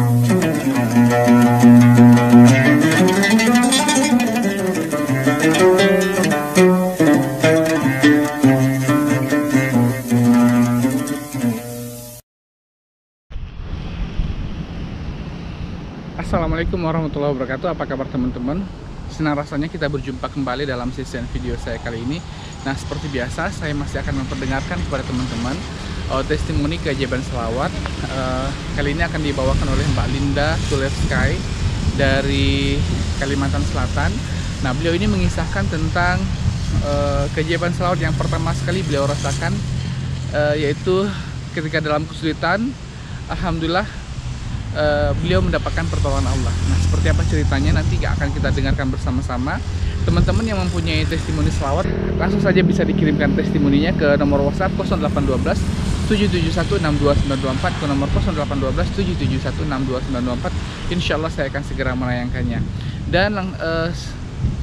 Assalamualaikum warahmatullahi wabarakatuh. Apa kabar teman-teman? Senang rasanya kita berjumpa kembali dalam sesian video saya kali ini. Nah, seperti biasa saya masih akan memperdengarkan kepada teman-teman testimoni keajaiban selawat. Kali ini akan dibawakan oleh Mbak Linda Tulevsky dari Kalimantan Selatan. Nah, beliau ini mengisahkan tentang keajaiban selawat yang pertama sekali beliau rasakan, yaitu ketika dalam kesulitan, alhamdulillah beliau mendapatkan pertolongan Allah. Nah, seperti apa ceritanya nanti akan kita dengarkan bersama-sama. Teman-teman yang mempunyai testimoni selawat langsung saja bisa dikirimkan testimoninya ke nomor WhatsApp 0812 771 62924 ke nomor 0812 771 62924. Insyaallah saya akan segera menayangkannya. Dan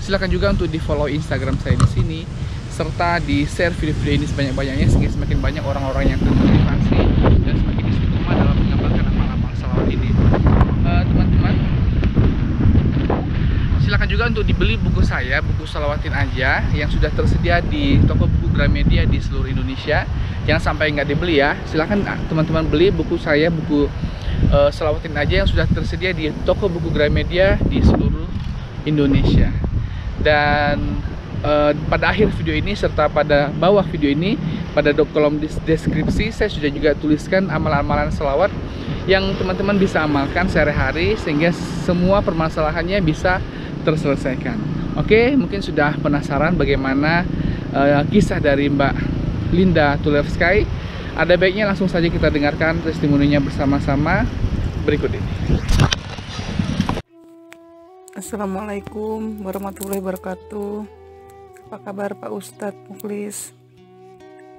silakan juga untuk di follow Instagram saya di sini, serta di share video-video ini sebanyak-banyaknya sehingga semakin banyak orang-orang yang termotivasi dan semakin istiqomah dalam mengamalkan amal-amal salawat ini. Teman-teman, silakan juga untuk dibeli buku saya, buku Salawatin Aja, yang sudah tersedia di toko buku Gramedia di seluruh Indonesia. Jangan sampai nggak dibeli ya. Silakan teman-teman beli buku saya, buku Salawatin Aja yang sudah tersedia di toko buku Gramedia di seluruh Indonesia. Dan pada akhir video ini serta pada bawah video ini, pada kolom deskripsi saya sudah juga tuliskan amalan-amalan selawat yang teman-teman bisa amalkan sehari-hari sehingga semua permasalahannya bisa terselesaikan. Oke, mungkin sudah penasaran bagaimana kisah dari Mbak Linda Tulevsky. Ada baiknya langsung saja kita dengarkan testimoninya bersama-sama berikut ini. Assalamualaikum warahmatullahi wabarakatuh. Apa kabar Pak Ustadz Mukhlis?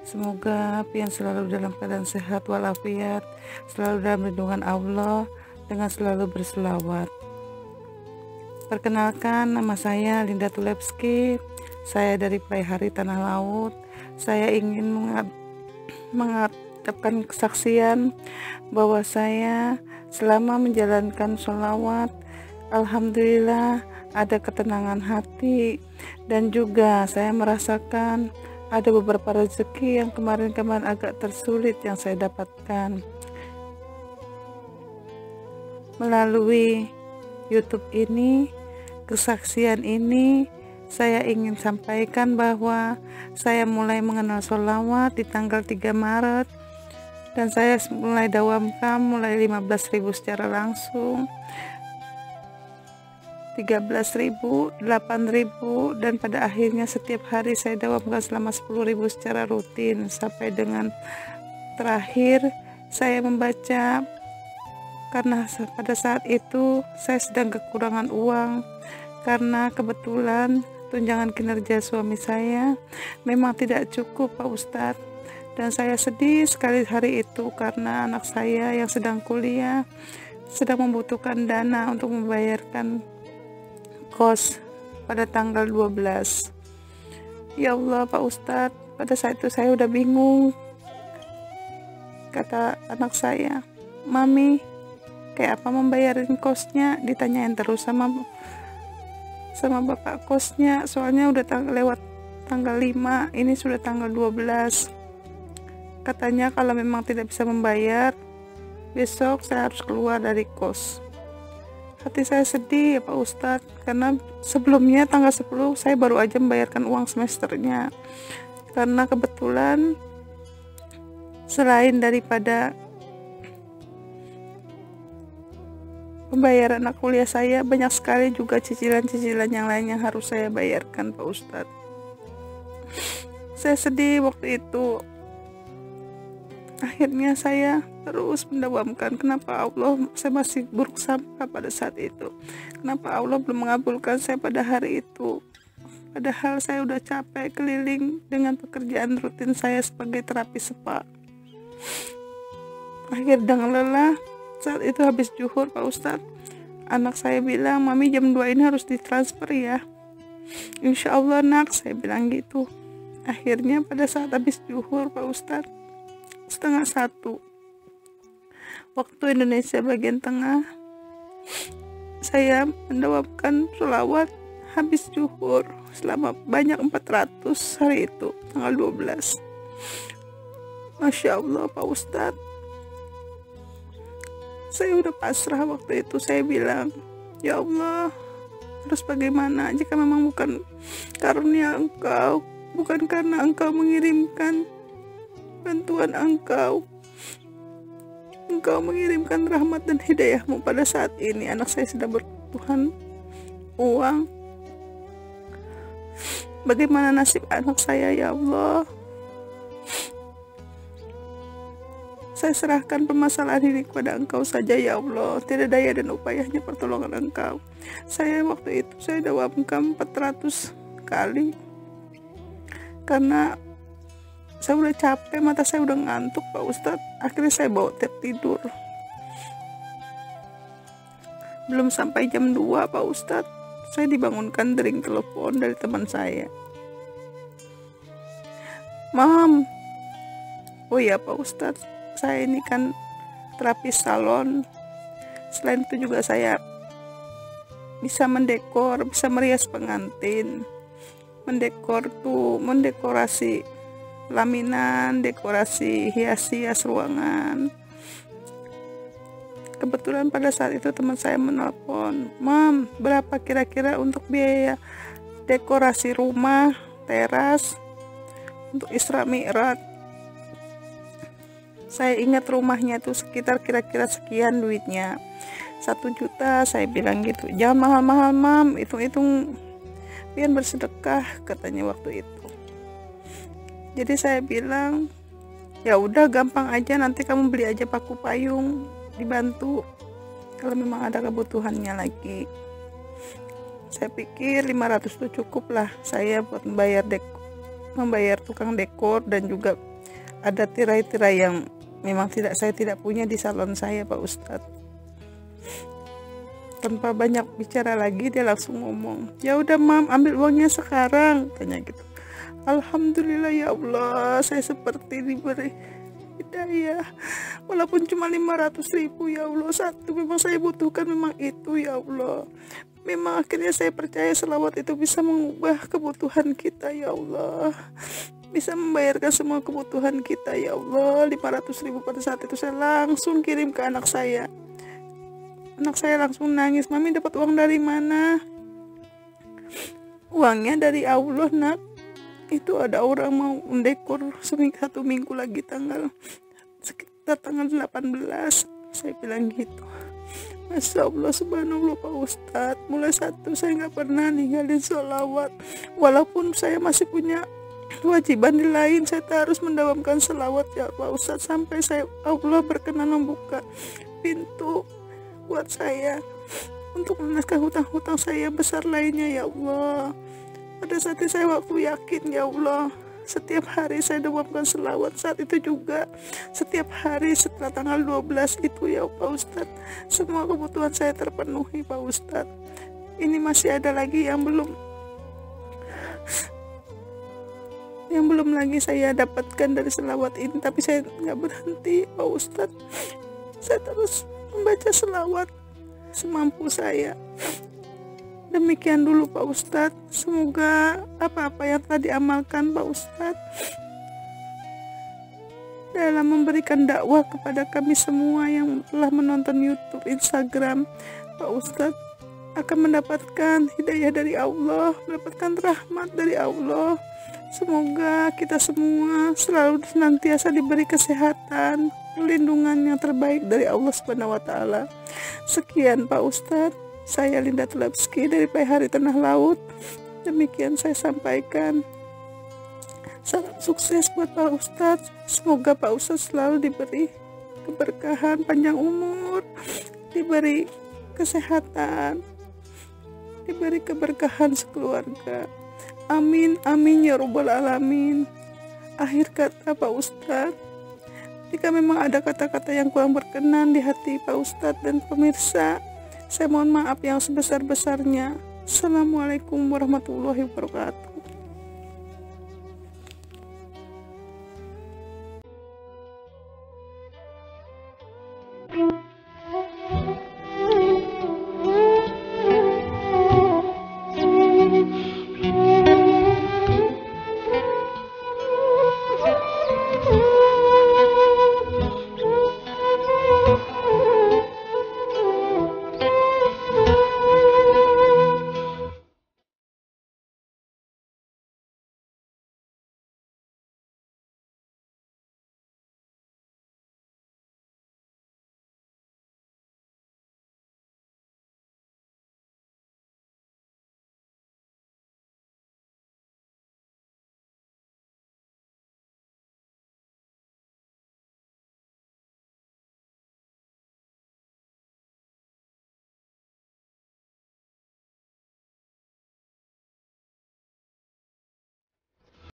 Semoga pian selalu dalam keadaan sehat walafiat, selalu dalam lindungan Allah dengan selalu berselawat. Perkenalkan, nama saya Linda Tulevsky. Saya dari Praihari Tanah Laut. Saya ingin mengucapkan kesaksian bahwa saya selama menjalankan sholawat, alhamdulillah ada ketenangan hati, dan juga saya merasakan ada beberapa rezeki yang kemarin-kemarin agak tersulit yang saya dapatkan. Melalui YouTube ini, kesaksian ini, saya ingin sampaikan bahwa saya mulai mengenal sholawat di tanggal 3 Maret dan saya mulai dawamkan mulai 15.000 secara langsung, 13.000, 8.000, dan pada akhirnya setiap hari saya dawamkan selama 10.000 secara rutin sampai dengan terakhir saya membaca, karena pada saat itu saya sedang kekurangan uang karena kebetulan tunjangan kinerja suami saya memang tidak cukup Pak Ustadz, dan saya sedih sekali hari itu karena anak saya yang sedang kuliah sedang membutuhkan dana untuk membayarkan kos pada tanggal 12. Ya Allah Pak Ustadz, pada saat itu saya udah bingung. Kata anak saya, "Mami, kayak apa membayarin kosnya?" Ditanyain terus sama bapak kosnya, soalnya udah lewat tanggal 5, ini sudah tanggal 12. Katanya kalau memang tidak bisa membayar, besok saya harus keluar dari kos. Hati saya sedih ya Pak Ustadz, karena sebelumnya tanggal 10 saya baru aja membayarkan uang semesternya. Karena kebetulan selain daripada pembayaran anak kuliah saya, banyak sekali juga cicilan-cicilan yang lain yang harus saya bayarkan Pak Ustadz. Saya sedih waktu itu. Akhirnya saya terus mendawamkan, kenapa Allah, saya masih buruk sangka pada saat itu, kenapa Allah belum mengabulkan saya pada hari itu, padahal saya udah capek keliling dengan pekerjaan rutin saya sebagai terapis spa. Akhir dengan lelah, saat itu habis zuhur Pak Ustadz, anak saya bilang, "Mami jam 2 ini harus ditransfer ya." "Insya Allah nak," saya bilang gitu. Akhirnya pada saat habis zuhur Pak Ustadz, setengah 1, waktu Indonesia bagian tengah, saya mendawamkan sholawat habis zuhur selama banyak 400 hari itu, tanggal 12. Masya Allah Pak Ustadz, saya udah pasrah waktu itu. Saya bilang, ya Allah, terus bagaimana jika memang bukan karunia Engkau, bukan karena Engkau mengirimkan bantuan Engkau mengirimkan rahmat dan hidayahmu pada saat ini, anak saya sedang berkebutuhan uang. Bagaimana nasib anak saya ya Allah? Saya serahkan permasalahan ini kepada Engkau saja ya Allah. Tidak daya dan upayanya pertolongan Engkau. Saya waktu itu saya dawamkan 400 kali karena saya udah capek, mata saya udah ngantuk Pak Ustadz. Akhirnya saya bawa tidur. Belum sampai jam 2 Pak Ustadz, saya dibangunkan dering telepon dari teman saya. Mam, oh ya Pak Ustadz, saya ini kan terapis salon. Selain itu juga saya bisa mendekor, bisa merias pengantin. Mendekorasi laminan, dekorasi hias-hias ruangan. Kebetulan pada saat itu teman saya menelpon, Mam, berapa kira-kira untuk biaya dekorasi rumah, teras, untuk Isra Mi'raj? Saya ingat rumahnya itu sekitar kira-kira sekian duitnya, 1 juta. Saya bilang gitu, jangan mahal-mahal Mam, hitung-hitung biar bersedekah, katanya waktu itu. Jadi saya bilang, ya udah gampang aja, nanti kamu beli aja paku payung, dibantu kalau memang ada kebutuhannya lagi. Saya pikir 500 itu cukup lah saya buat membayar tukang dekor, dan juga ada tirai-tirai yang memang saya tidak punya di salon saya Pak Ustadz. Tanpa banyak bicara lagi, dia langsung ngomong, ya udah Mam, ambil uangnya sekarang, tanya gitu. Alhamdulillah ya Allah, saya seperti diberi hidayah. Walaupun cuma 500.000 ya Allah, satu memang saya butuhkan, memang itu ya Allah. Memang akhirnya saya percaya selawat itu bisa mengubah kebutuhan kita ya Allah, bisa membayarkan semua kebutuhan kita ya Allah. 500.000 pada saat itu saya langsung kirim ke anak saya. Anak saya langsung nangis, Mami dapat uang dari mana? Uangnya dari Allah nak. Itu ada orang mau mendekor 1 minggu lagi, sekitar tanggal 18. Saya bilang gitu. Masya Allah, subhanallah Pak Ustadz, mulai saya nggak pernah ninggalin sholawat. Walaupun saya masih punya kewajiban di lain, saya harus mendawamkan sholawat ya Pak Ustadz, sampai Allah berkenan membuka pintu buat saya untuk melunaskan hutang-hutang saya yang besar lainnya ya Allah. Pada saat itu saya waktu yakin ya Allah, setiap hari saya dawamkan selawat. Saat itu juga setiap hari setelah tanggal 12 itu ya Pak Ustadz, semua kebutuhan saya terpenuhi Pak Ustadz. Ini masih ada lagi yang belum lagi saya dapatkan dari selawat ini, tapi saya nggak berhenti Pak Ustadz. Saya terus membaca selawat semampu saya. Demikian dulu Pak Ustadz. Semoga apa-apa yang telah diamalkan Pak Ustadz dalam memberikan dakwah kepada kami semua yang telah menonton YouTube, Instagram, Pak Ustadz akan mendapatkan hidayah dari Allah, mendapatkan rahmat dari Allah. Semoga kita semua selalu senantiasa diberi kesehatan, perlindungan yang terbaik dari Allah Subhanahu wa Ta'ala. Sekian Pak Ustadz. Saya Linda Tulapski dari Pahari Tengah Laut. Demikian saya sampaikan. Salam sukses buat Pak Ustadz. Semoga Pak Ustadz selalu diberi keberkahan, panjang umur, diberi kesehatan, diberi keberkahan sekeluarga. Amin, amin ya Rabbal Alamin. Akhir kata Pak Ustadz, jika memang ada kata-kata yang kurang berkenan di hati Pak Ustadz dan pemirsa, saya mohon maaf yang sebesar-besarnya. Assalamualaikum warahmatullahi wabarakatuh.